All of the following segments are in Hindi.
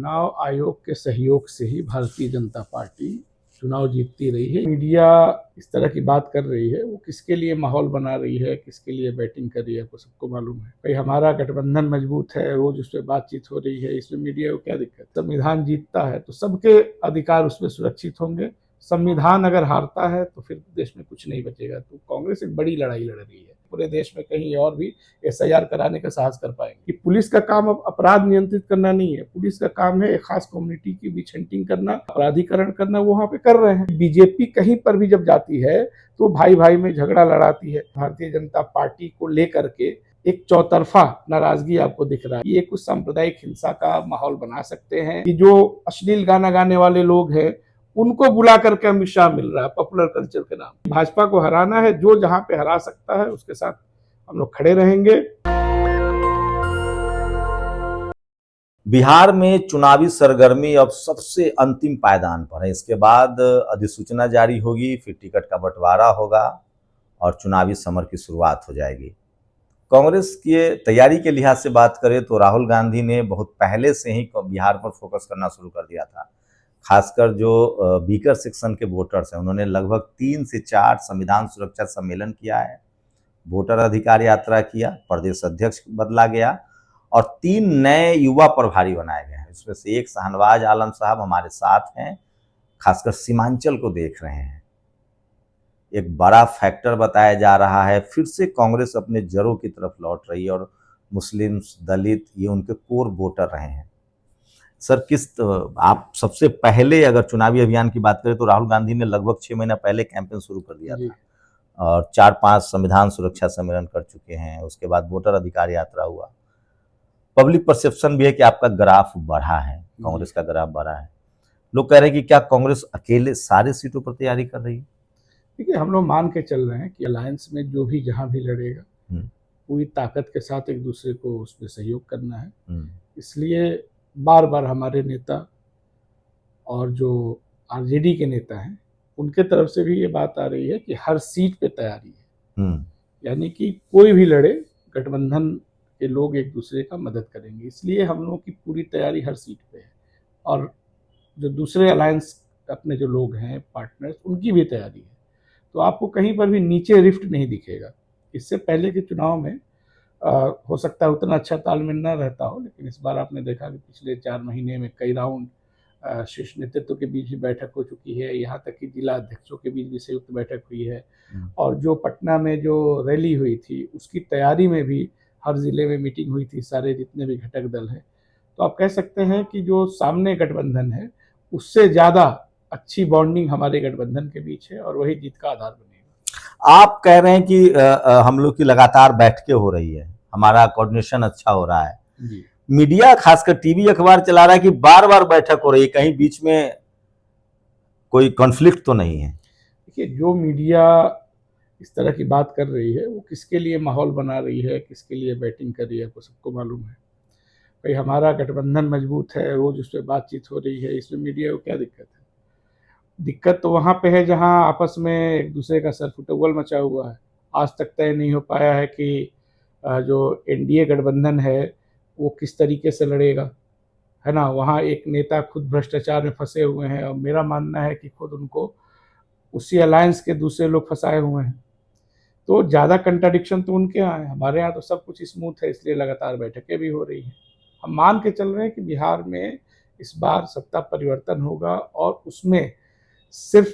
चुनाव आयोग के सहयोग से ही भारतीय जनता पार्टी चुनाव जीतती रही है। मीडिया इस तरह की बात कर रही है, वो किसके लिए माहौल बना रही है, किसके लिए बैटिंग कर रही है, आपको सबको मालूम है। भाई हमारा गठबंधन मजबूत है, रोज उस पर बातचीत हो रही है, इसमें मीडिया को क्या दिक्कत। संविधान जीतता है तो सबके अधिकार उसमें सुरक्षित होंगे। संविधान अगर हारता है तो फिर देश में कुछ नहीं बचेगा। तो कांग्रेस एक बड़ी लड़ाई लड़ रही है, पूरे देश में कहीं और भी एसआईआर कराने का साहस कर पाएंगे। कि पुलिस का काम अब अपराध नियंत्रित करना नहीं है, पुलिस का काम है एक खास कम्युनिटी की बीच हंटिंग करना, अपराधीकरण करना, वो वहां पे कर रहे हैं। बीजेपी कहीं पर भी जब जाती है तो भाई भाई में झगड़ा लड़ाती है। भारतीय जनता पार्टी को लेकर के एक चौतरफा नाराजगी आपको दिख रहा है। ये कुछ सांप्रदायिक हिंसा का माहौल बना सकते हैं कि जो अश्लील गाना गाने वाले लोग हैं उनको बुला करके अमित शाह मिल रहा है पॉपुलर कल्चर के नाम। भाजपा को हराना है, जो जहां पे हरा सकता है उसके साथ हम लोग खड़े रहेंगे। बिहार में चुनावी सरगर्मी अब सबसे अंतिम पायदान पर है। इसके बाद अधिसूचना जारी होगी, फिर टिकट का बंटवारा होगा और चुनावी समर की शुरुआत हो जाएगी। कांग्रेस की तैयारी के लिहाज से बात करें तो राहुल गांधी ने बहुत पहले से ही बिहार पर फोकस करना शुरू कर दिया था। खासकर जो वीकर सेक्शन के वोटर्स हैं, उन्होंने लगभग 3 से 4 संविधान सुरक्षा सम्मेलन किया है, वोटर अधिकार यात्रा किया, प्रदेश अध्यक्ष बदला गया और 3 नए युवा प्रभारी बनाए गए हैं। इसमें से एक शाहनवाज आलम साहब हमारे साथ हैं, खासकर सीमांचल को देख रहे हैं। एक बड़ा फैक्टर बताया जा रहा है, फिर से कांग्रेस अपने जड़ों की तरफ लौट रही है और मुस्लिम, दलित ये उनके कोर वोटर रहे हैं। सर, आप सबसे पहले अगर चुनावी अभियान की बात करें तो राहुल गांधी ने लगभग 6 महीना पहले कैंपेन शुरू कर दिया था और 4-5 संविधान सुरक्षा सम्मेलन कर चुके हैं। उसके बाद वोटर अधिकार यात्रा हुआ। पब्लिक परसेप्शन भी है कि आपका ग्राफ बढ़ा है, कांग्रेस का ग्राफ बढ़ा है। लोग कह रहे हैं कि क्या कांग्रेस अकेले सारे सीटों पर तैयारी कर रही है? देखिए, हम लोग मान के चल रहे हैं कि अलायंस में जो भी जहां भी लड़ेगा पूरी ताकत के साथ एक दूसरे को उसमें सहयोग करना है। इसलिए बार बार हमारे नेता और जो आरजेडी के नेता हैं उनके तरफ से भी ये बात आ रही है कि हर सीट पे तैयारी है। यानी कि कोई भी लड़े, गठबंधन के लोग एक दूसरे का मदद करेंगे। इसलिए हम लोगों की पूरी तैयारी हर सीट पे है और जो दूसरे अलायंस अपने जो लोग हैं पार्टनर्स, उनकी भी तैयारी है। तो आपको कहीं पर भी नीचे रिफ्ट नहीं दिखेगा। इससे पहले के चुनाव में हो सकता है उतना अच्छा तालमेल न रहता हो, लेकिन इस बार आपने देखा कि पिछले 4 महीने में कई राउंड शीर्ष नेतृत्व के बीच भी बैठक हो चुकी है, यहाँ तक कि जिला अध्यक्षों के बीच भी संयुक्त बैठक हुई है। और जो पटना में जो रैली हुई थी उसकी तैयारी में भी हर जिले में मीटिंग हुई थी, सारे जितने भी घटक दल हैं। तो आप कह सकते हैं कि जो सामने गठबंधन है उससे ज़्यादा अच्छी बॉन्डिंग हमारे गठबंधन के बीच है और वही जीत का आधार बनेगा। आप कह रहे हैं कि हम लोग की लगातार बैठकें हो रही है, हमारा कोऑर्डिनेशन अच्छा हो रहा है जी। मीडिया खासकर टीवी अखबार चला रहा है कि बार बार बैठक हो रही है, कहीं बीच में कोई कॉन्फ्लिक्ट तो नहीं है? देखिए, जो मीडिया इस तरह की बात कर रही है वो किसके लिए माहौल बना रही है, किसके लिए बैटिंग कर रही है, आपको सबको मालूम है। भाई हमारा गठबंधन मजबूत है, रोज उस पर बातचीत हो रही है, इसमें मीडिया को क्या दिक्कत है। दिक्कत तो वहाँ पे है जहाँ आपस में एक दूसरे का सरफुटबल मचा हुआ है। आज तक तय नहीं हो पाया है कि जो एनडीए गठबंधन है वो किस तरीके से लड़ेगा, है ना। वहाँ एक नेता खुद भ्रष्टाचार में फंसे हुए हैं और मेरा मानना है कि खुद उनको उसी अलायंस के दूसरे लोग फंसाए हुए हैं। तो ज़्यादा कंट्राडिक्शन तो उनके यहाँ है, हमारे यहाँ तो सब कुछ स्मूथ है, इसलिए लगातार बैठकें भी हो रही हैं। हम मान के चल रहे हैं कि बिहार में इस बार सत्ता परिवर्तन होगा और उसमें सिर्फ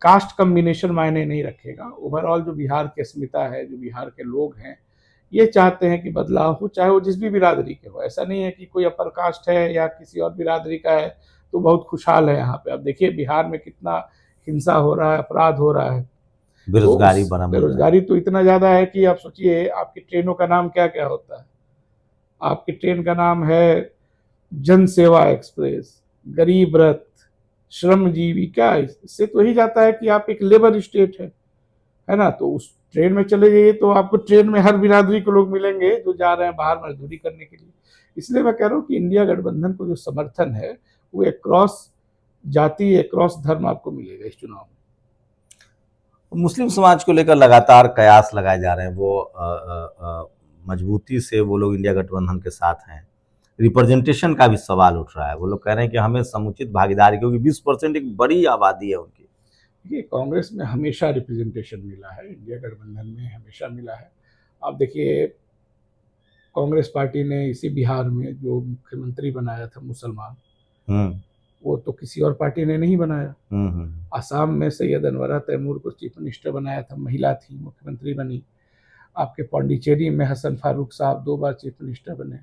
कास्ट कम्बिनेशन मायने नहीं रखेगा। ओवरऑल जो बिहार की अस्मिता है, जो बिहार के लोग हैं, ये चाहते हैं कि बदलाव हो, चाहे वो जिस भी बिरादरी के हो। ऐसा नहीं है कि कोई अपर कास्ट है या किसी और बिरादरी का है तो बहुत खुशहाल है यहाँ पे। अब देखिए बिहार में कितना हिंसा हो रहा है, अपराध हो रहा है, बेरोजगारी बड़ा मुद्दा है। बेरोजगारी तो इतना ज़्यादा है कि आप सोचिए आपकी ट्रेनों का नाम क्या क्या होता है। आपकी ट्रेन का नाम है जन सेवा एक्सप्रेस, गरीब रथ, श्रमजीवी। क्या इससे तो ही जाता है कि आप एक लेबर स्टेट है ना। तो उस ट्रेन में चले जाइए तो आपको ट्रेन में हर बिरादरी के लोग मिलेंगे जो जा रहे हैं बाहर मजदूरी करने के लिए। इसलिए मैं कह रहा हूँ कि इंडिया गठबंधन को जो समर्थन है वो अक्रॉस जाति, अक्रॉस धर्म आपको मिलेगा इस चुनाव में। मुस्लिम समाज को लेकर लगातार कयास लगाए जा रहे हैं, वो मजबूती से वो लोग इंडिया गठबंधन के साथ हैं। रिप्रेजेंटेशन का भी सवाल उठ रहा है। वो लोग कह रहे हैं कि हमें समुचित भागीदारी, क्योंकि 20% एक बड़ी आबादी है उनकी। देखिए, कांग्रेस में हमेशा रिप्रेजेंटेशन मिला है, इंडिया गठबंधन में हमेशा मिला है। आप देखिए, कांग्रेस पार्टी ने इसी बिहार में जो मुख्यमंत्री बनाया था मुसलमान, वो तो किसी और पार्टी ने नहीं बनाया। असम में सैयद अनवरा तैमूर को चीफ मिनिस्टर बनाया था, महिला थी, मुख्यमंत्री बनी। आपके पौंडीचेरी में हसन फारूक साहब 2 बार चीफ मिनिस्टर बने।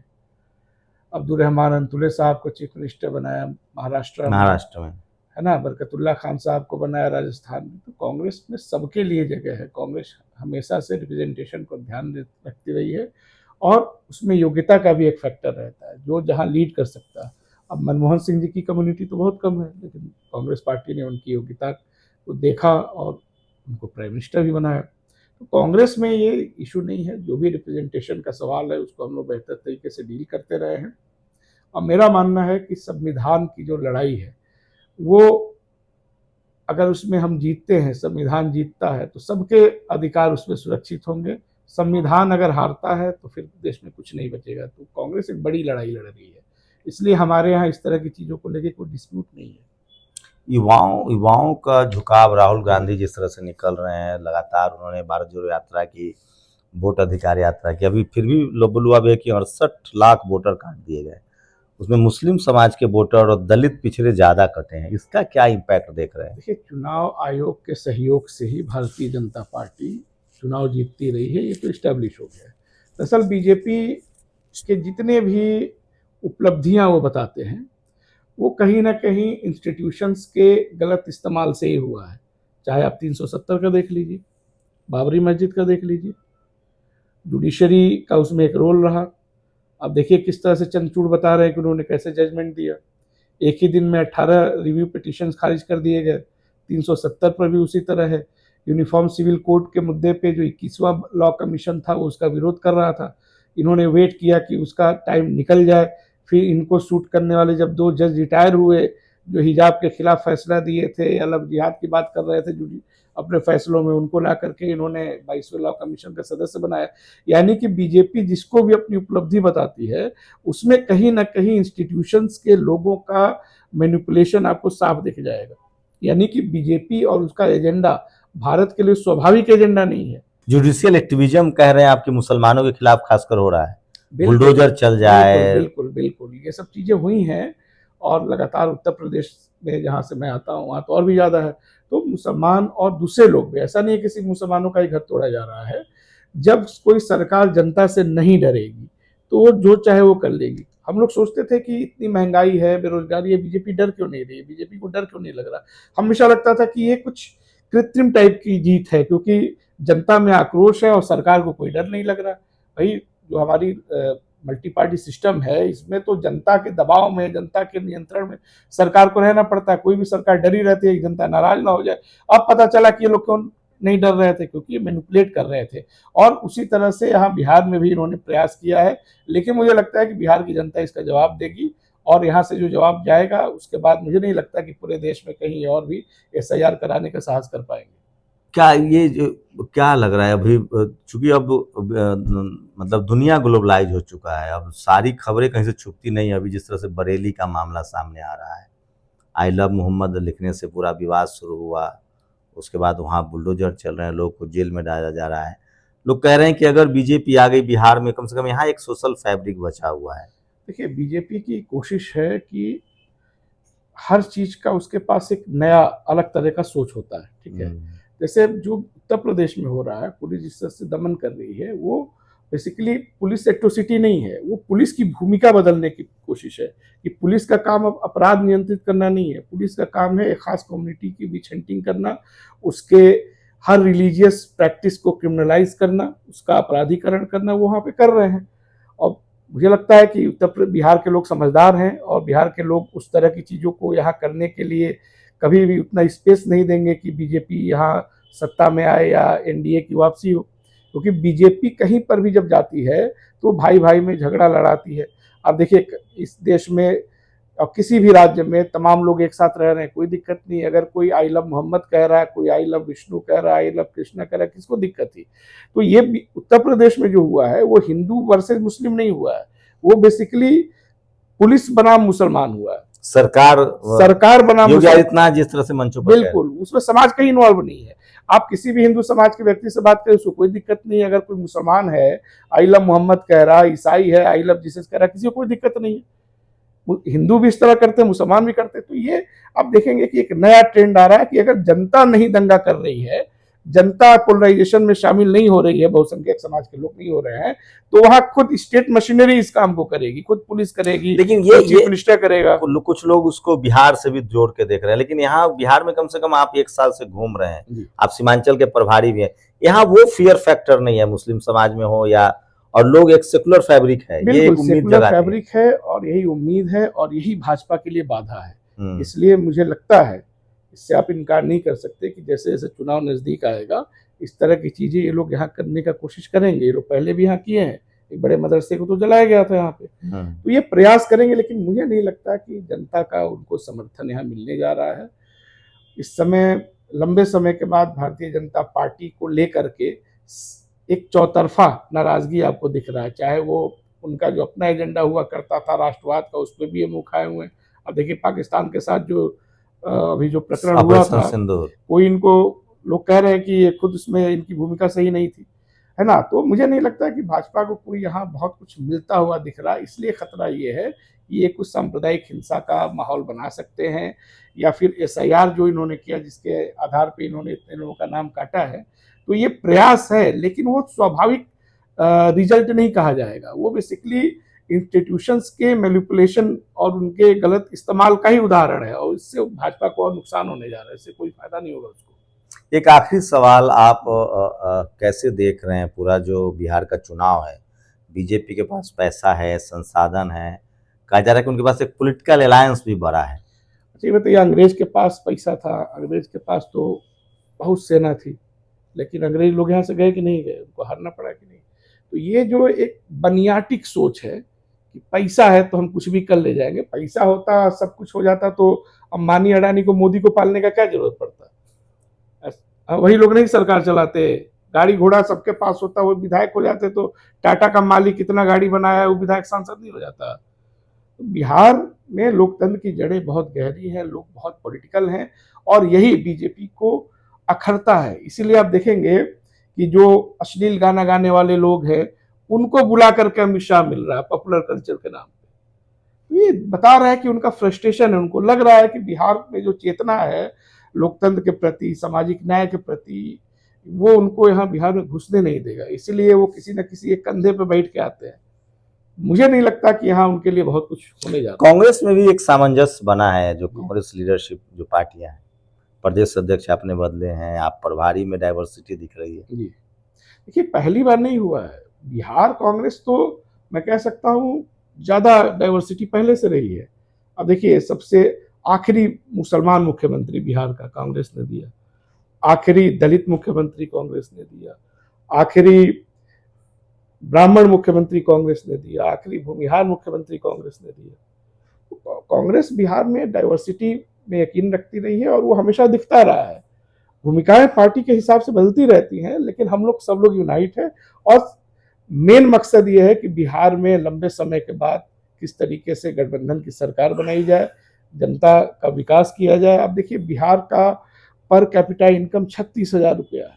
अब्दुल रहमान अंतुले साहब को चीफ मिनिस्टर बनाया महाराष्ट्र में, है ना। बरकतुल्ला खान साहब को बनाया राजस्थान में। तो कांग्रेस में सबके लिए जगह है। कांग्रेस हमेशा से रिप्रेजेंटेशन को ध्यान रखती रही है, और उसमें योग्यता का भी एक फैक्टर रहता है, जो जहां लीड कर सकता है। अब मनमोहन सिंह जी की कम्युनिटी तो बहुत कम है, लेकिन कांग्रेस पार्टी ने उनकी योग्यता को देखा और उनको प्राइम मिनिस्टर भी बनाया। तो कांग्रेस में ये इशू नहीं है। जो भी रिप्रेजेंटेशन का सवाल है, उसको हम लोग बेहतर तरीके से डील करते रहे हैं। और मेरा मानना है कि संविधान की जो लड़ाई है, वो अगर उसमें हम जीतते हैं, संविधान जीतता है, तो सबके अधिकार उसमें सुरक्षित होंगे। संविधान अगर हारता है तो फिर देश में कुछ नहीं बचेगा। तो कांग्रेस एक बड़ी लड़ाई लड़ रही है, इसलिए हमारे यहाँ इस तरह की चीज़ों को लेकर कोई डिस्प्यूट नहीं है। युवाओं का झुकाव, राहुल गांधी जिस तरह से निकल रहे हैं लगातार, उन्होंने भारत जोड़ो यात्रा की, वोट अधिकार यात्रा की, अभी फिर भी लोबलुआ है कि 68 लाख वोटर काट दिए गए। उसमें मुस्लिम समाज के वोटर और दलित पिछड़े ज़्यादा कटे हैं। इसका क्या इम्पैक्ट देख रहे हैं? देखिए, चुनाव आयोग के सहयोग से ही भारतीय जनता पार्टी चुनाव जीतती रही है, ये तो इस्टेब्लिश हो गया है। दरअसल बीजेपी के जितने भी उपलब्धियां वो बताते हैं, वो कहीं ना कहीं इंस्टीट्यूशंस के गलत इस्तेमाल से ही हुआ है। चाहे आप 370 का देख लीजिए, बाबरी मस्जिद का देख लीजिए, जुडिशरी का उसमें एक रोल रहा। अब देखिए किस तरह से चंद्रचूड़ बता रहे हैं कि उन्होंने कैसे जजमेंट दिया। एक ही दिन में 18 रिव्यू पिटिशंस खारिज कर दिए गए। 370 पर भी उसी तरह है। यूनिफॉर्म सिविल कोड के मुद्दे पे जो 21वां लॉ कमीशन था, वो उसका विरोध कर रहा था। इन्होंने वेट किया कि उसका टाइम निकल जाए, फिर इनको सूट करने वाले जब 2 जज रिटायर हुए, जो हिजाब के खिलाफ फैसला दिए थे या लव जिहाद की बात कर रहे थे अपने फैसलों में, उनको ला करके इन्होंने 22वें लॉ कमीशन का सदस्य बनाया। यानी कि बीजेपी जिसको भी अपनी उपलब्धि बताती है, उसमें कहीं ना कहीं इंस्टीट्यूशंस के लोगों का मैनिपुलेशन आपको साफ दिख जाएगा। यानी कि बीजेपी और उसका एजेंडा भारत के लिए स्वाभाविक एजेंडा नहीं है। जुडिशियल एक्टिविज्म कह रहे हैं आपके मुसलमानों के खिलाफ खासकर हो रहा है, बुलडोजर चल जाए। बिल्कुल बिल्कुल, ये सब चीजें हुई हैं, और लगातार उत्तर प्रदेश में जहाँ से मैं आता हूँ वहाँ तो और भी ज़्यादा है। तो मुसलमान और दूसरे लोग भी, ऐसा नहीं है किसी मुसलमानों का ही घर तोड़ा जा रहा है। जब कोई सरकार जनता से नहीं डरेगी, तो वो जो चाहे वो कर लेगी। हम लोग सोचते थे कि इतनी महंगाई है, बेरोजगारी है, बीजेपी डर क्यों नहीं रही है, बीजेपी को डर क्यों नहीं लग रहा। हमेशा लगता था कि ये कुछ कृत्रिम टाइप की जीत है, क्योंकि जनता में आक्रोश है और सरकार को कोई डर नहीं लग रहा। भाई, जो हमारी मल्टी पार्टी सिस्टम है, इसमें तो जनता के दबाव में, जनता के नियंत्रण में सरकार को रहना पड़ता है। कोई भी सरकार डरी रहती है कि जनता नाराज ना हो जाए। अब पता चला कि ये लोग क्यों नहीं डर रहे थे, क्योंकि ये मैनिपुलेट कर रहे थे। और उसी तरह से यहाँ बिहार में भी इन्होंने प्रयास किया है, लेकिन मुझे लगता है कि बिहार की जनता इसका जवाब देगी, और यहाँ से जो जवाब जाएगा उसके बाद मुझे नहीं लगता कि पूरे देश में कहीं और भी SIR कराने का साहस कर पाएंगे। क्या ये क्या लग रहा है अभी, चूंकि अब मतलब दुनिया ग्लोबलाइज हो चुका है, अब सारी खबरें कहीं से छुपती नहीं है। अभी जिस तरह से बरेली का मामला सामने आ रहा है, आई लव मोहम्मद लिखने से पूरा विवाद शुरू हुआ, उसके बाद वहाँ बुलडोजर चल रहे हैं, लोग को जेल में डाला जा रहा है। लोग कह रहे हैं कि अगर बीजेपी आ गई बिहार में, कम से कम यहाँ एक सोशल फैब्रिक बचा हुआ है। देखिए, बीजेपी की कोशिश है कि हर चीज का उसके पास एक नया अलग तरह का सोच होता है, ठीक है। जैसे जो उत्तर प्रदेश में हो रहा है, पुलिस जिस तरह से दमन कर रही है, वो बेसिकली पुलिस एट्रोसिटी नहीं है, वो पुलिस की भूमिका बदलने की कोशिश है। कि पुलिस का काम अब अपराध नियंत्रित करना नहीं है, पुलिस का काम है एक खास कम्युनिटी की विच हंटिंग करना, उसके हर रिलीजियस प्रैक्टिस को क्रिमिनलाइज करना, उसका अपराधीकरण करना, वो वहाँ पे कर रहे हैं। और मुझे लगता है कि बिहार के लोग समझदार हैं, और बिहार के लोग उस तरह की चीज़ों को यहाँ करने के लिए कभी भी उतना स्पेस नहीं देंगे कि बीजेपी यहाँ सत्ता में आए या NDA की वापसी हो। क्योंकि बीजेपी कहीं पर भी जब जाती है तो भाई भाई में झगड़ा लड़ाती है। अब देखिए, इस देश में और किसी भी राज्य में तमाम लोग एक साथ रह रहे हैं, कोई दिक्कत नहीं। अगर कोई आई लव मोहम्मद कह रहा है, कोई आई लव विष्णु कह रहा है, आई लव कृष्णा कह रहा है, किसको दिक्कत थी। तो ये उत्तर प्रदेश में जो हुआ है, वो हिंदू वर्सेस मुस्लिम नहीं हुआ है, वो बेसिकली पुलिस बनाम मुसलमान हुआ है, सरकार बनाम योगी आदित्यनाथ जिस तरह से मंचों पर बिल्कुल, उसमें समाज कहीं इन्वॉल्व नहीं है। आप किसी भी हिंदू समाज के व्यक्ति से बात करें, उसको कोई दिक्कत नहीं है। अगर कोई मुसलमान है, आई लव मोहम्मद कह रहा, ईसाई है, आई लव जीसस कह रहा, किसी को कोई दिक्कत नहीं है। हिंदू भी इस तरह करते हैं, मुसलमान भी करते हैं। तो ये आप देखेंगे कि एक नया ट्रेंड आ रहा है कि अगर जनता नहीं दंगा कर रही है, जनता पोलराइजेशन में शामिल नहीं हो रही है, बहुसंख्यक समाज के लोग नहीं हो रहे हैं, तो वहां खुद स्टेट मशीनरी इस काम को करेगी, खुद पुलिस करेगी, लेकिन ये चीफ मिनिस्टर करेगा। कुछ लोग उसको बिहार से भी जोड़ के देख रहे हैं, लेकिन यहाँ बिहार में कम से कम आप 1 साल से घूम रहे हैं, आप सीमांचल के प्रभारी भी हैं, यहाँ वो फियर फैक्टर नहीं है मुस्लिम समाज में हो या, और लोग एक सेकुलर फैब्रिक है, ये एक उम्मीद जगाते हैं। फैब्रिक है और यही उम्मीद है और यही भाजपा के लिए बाधा है। इसलिए मुझे लगता है, इससे आप इनकार नहीं कर सकते कि जैसे जैसे चुनाव नजदीक आएगा, इस तरह की चीजें ये लोग यहाँ करने का कोशिश करेंगे। ये लोग पहले भी यहाँ किए हैं, एक बड़े मदरसे को तो जलाया गया था यहाँ पे, तो ये प्रयास करेंगे। लेकिन मुझे नहीं लगता कि जनता का उनको समर्थन यहाँ मिलने जा रहा है। इस समय लंबे समय के बाद भारतीय जनता पार्टी को लेकर के एक चौतरफा नाराजगी आपको दिख रहा है। चाहे वो उनका जो अपना एजेंडा हुआ करता था राष्ट्रवाद का, उस पर भी ये मुंह खाए हुए हैं। अब देखिए पाकिस्तान के साथ जो अभी जो प्रकरण हुआ था, कोई इनको लोग कह रहे हैं कि ये खुद उसमें इनकी भूमिका सही नहीं थी, है ना। तो मुझे नहीं लगता कि भाजपा को कोई यहाँ बहुत कुछ मिलता हुआ दिख रहा है। इसलिए खतरा ये है कि ये कुछ सांप्रदायिक हिंसा का माहौल बना सकते हैं, या फिर SIR जो इन्होंने किया, जिसके आधार पर इन्होंने इतने लोगों का नाम काटा है, तो ये प्रयास है, लेकिन वो स्वाभाविक रिजल्ट नहीं कहा जाएगा। वो बेसिकली इंस्टीट्यूशंस के मैनिपुलेशन और उनके गलत इस्तेमाल का ही उदाहरण है, और इससे भाजपा को और नुकसान होने जा रहा है, इससे कोई फायदा नहीं होगा उसको। एक आखिरी सवाल, आप कैसे देख रहे हैं पूरा जो बिहार का चुनाव है? बीजेपी के पास पैसा है, संसाधन है, कहा जा रहा है कि उनके पास एक पॉलिटिकल अलायंस भी बड़ा है। अच्छा बताइए, अंग्रेज के पास पैसा था, अंग्रेज के पास तो बहुत सेना थी, लेकिन अंग्रेज लोग यहाँ से गए कि नहीं गए, उनको हारना पड़ा कि नहीं। तो ये जो एक बनियाटिक सोच है कि पैसा है तो हम कुछ भी कर ले जाएंगे, पैसा होता सब कुछ हो जाता तो अंबानी अडानी को मोदी को पालने का क्या जरूरत पड़ता। वही लोग नहीं सरकार चलाते, गाड़ी घोड़ा सबके पास होता, वो विधायक हो जाते, तो टाटा का मालिक कितना गाड़ी बनाया है, वो विधायक सांसद नहीं हो जाता। तो बिहार में लोकतंत्र की जड़ें बहुत गहरी हैं, लोग बहुत पॉलिटिकल हैं, और यही बीजेपी को अखरता है। इसीलिए आप देखेंगे कि जो अश्लील गाना गाने वाले लोग हैं, उनको बुला करके अमित शाह मिल रहा है पॉपुलर कल्चर के नाम पे। ये बता रहा है कि उनका फ्रस्ट्रेशन है, उनको लग रहा है कि बिहार में जो चेतना है लोकतंत्र के प्रति, सामाजिक न्याय के प्रति, वो उनको यहाँ बिहार में घुसने नहीं देगा। इसीलिए वो किसी न किसी एक कंधे पे बैठ के आते हैं। मुझे नहीं लगता कि यहाँ उनके लिए बहुत कुछ होने जा रहा है। कांग्रेस में भी एक सामंजस्य बना है, जो कांग्रेस लीडरशिप जो पार्टियां हैं, प्रदेश अध्यक्ष आपने बदले हैं, आप प्रभारी में डाइवर्सिटी दिख रही है। जी देखिए, पहली बार नहीं हुआ है बिहार कांग्रेस, तो मैं कह सकता हूँ ज्यादा डाइवर्सिटी पहले से रही है। अब देखिए, सबसे आखिरी मुसलमान मुख्यमंत्री बिहार का कांग्रेस ने दिया, आखिरी दलित मुख्यमंत्री कांग्रेस ने दिया, आखिरी ब्राह्मण मुख्यमंत्री कांग्रेस ने दिया, आखिरी भूमिहार मुख्यमंत्री कांग्रेस ने दिया। कांग्रेस बिहार में डाइवर्सिटी में यकीन रखती रही है, और वो हमेशा दिखता रहा है। भूमिकाएं पार्टी के हिसाब से बदलती रहती हैं, लेकिन हम लोग सब लोग यूनाइट है, और मेन मकसद ये है कि बिहार में लंबे समय के बाद किस तरीके से गठबंधन की सरकार बनाई जाए, जनता का विकास किया जाए। अब देखिए, बिहार का पर कैपिटा इनकम 36,000 रुपया है,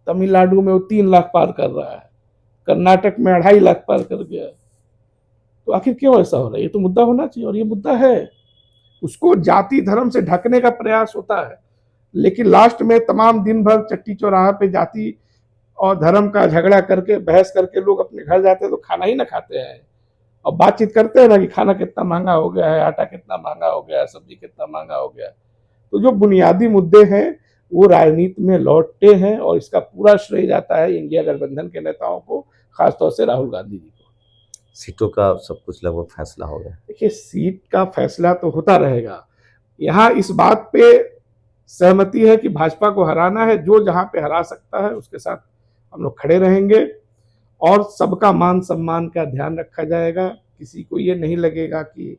तमिलनाडु में वो 3 लाख पार कर रहा है, कर्नाटक में 2.5 लाख पार कर गया। तो आखिर क्यों ऐसा हो रहा है? ये तो मुद्दा होना चाहिए, और ये मुद्दा है। उसको जाति धर्म से ढकने का प्रयास होता है, लेकिन लास्ट में तमाम दिन भर चट्टी चौराहा पे जाति और धर्म का झगड़ा करके, बहस करके लोग अपने घर जाते हैं, तो खाना ही ना खाते हैं, और बातचीत करते हैं ना कि खाना कितना महंगा हो गया है, आटा कितना महंगा हो गया है, सब्जी कितना महंगा हो गया है। तो जो बुनियादी मुद्दे हैं वो राजनीति में लौटते हैं, और इसका पूरा श्रेय जाता है इंडिया गठबंधन के नेताओं को, खासतौर से राहुल गांधी जी को। सीटों का सब कुछ लगभग फैसला हो गया। देखिए, सीट का फैसला तो होता रहेगा। यहाँ इस बात पे सहमति है कि भाजपा को हराना है, जो जहां पे हरा सकता है उसके साथ हम लोग खड़े रहेंगे, और सबका मान सम्मान का ध्यान रखा जाएगा। किसी को ये नहीं लगेगा कि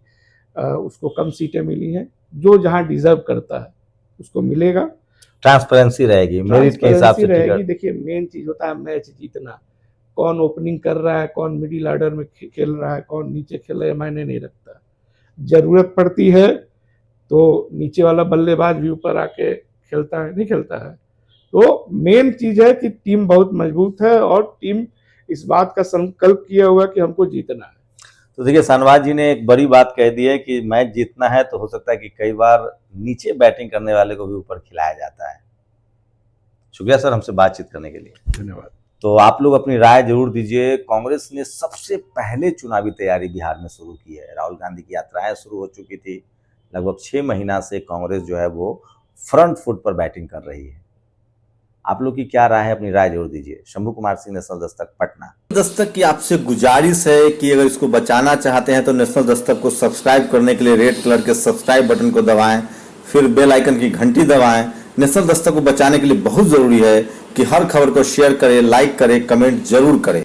उसको कम सीटें मिली हैं, जो जहां डिजर्व करता है उसको मिलेगा। ट्रांसपेरेंसी रहेगी, मेरिट के हिसाब से रहेगी। देखिए, मेन चीज होता है मैच जीतना। कौन ओपनिंग कर रहा है, कौन मिडिल ऑर्डर में खेल रहा है, कौन नीचे खेल रहा है, मायने नहीं रखता। जरूरत पड़ती है तो नीचे वाला बल्लेबाज भी ऊपर आके खेलता है, नहीं खेलता है। तो मेन चीज है कि टीम बहुत मजबूत है और टीम इस बात का संकल्प किया हुआ कि हमको जीतना है। तो देखिए, शाहनवाज जी ने एक बड़ी बात कह दी है कि मैच जीतना है तो हो सकता है कि कई बार नीचे बैटिंग करने वाले को भी ऊपर खिलाया जाता है। शुक्रिया सर हमसे बातचीत करने के लिए। धन्यवाद। तो आप लोग अपनी राय जरूर दीजिए। कांग्रेस ने सबसे पहले चुनावी तैयारी बिहार में शुरू की है। राहुल गांधी की यात्राएं शुरू हो चुकी थी। लगभग 6 महीना से कांग्रेस जो है वो फ्रंट फुट पर बैटिंग कर रही है। आप लोग की क्या राय है, अपनी राय जरूर दीजिए। शंभू कुमार सिंह, नेशनल दस्तक, पटना। दस्तक की आपसे गुजारिश है कि अगर इसको बचाना चाहते हैं तो नेशनल दस्तक को सब्सक्राइब करने के लिए रेड कलर के सब्सक्राइब बटन को दबाएं, फिर बेल आइकन की घंटी दबाएं। नेशनल दस्तक को बचाने के लिए बहुत जरूरी है कि हर खबर को शेयर करें, लाइक करें, कमेंट जरूर करें।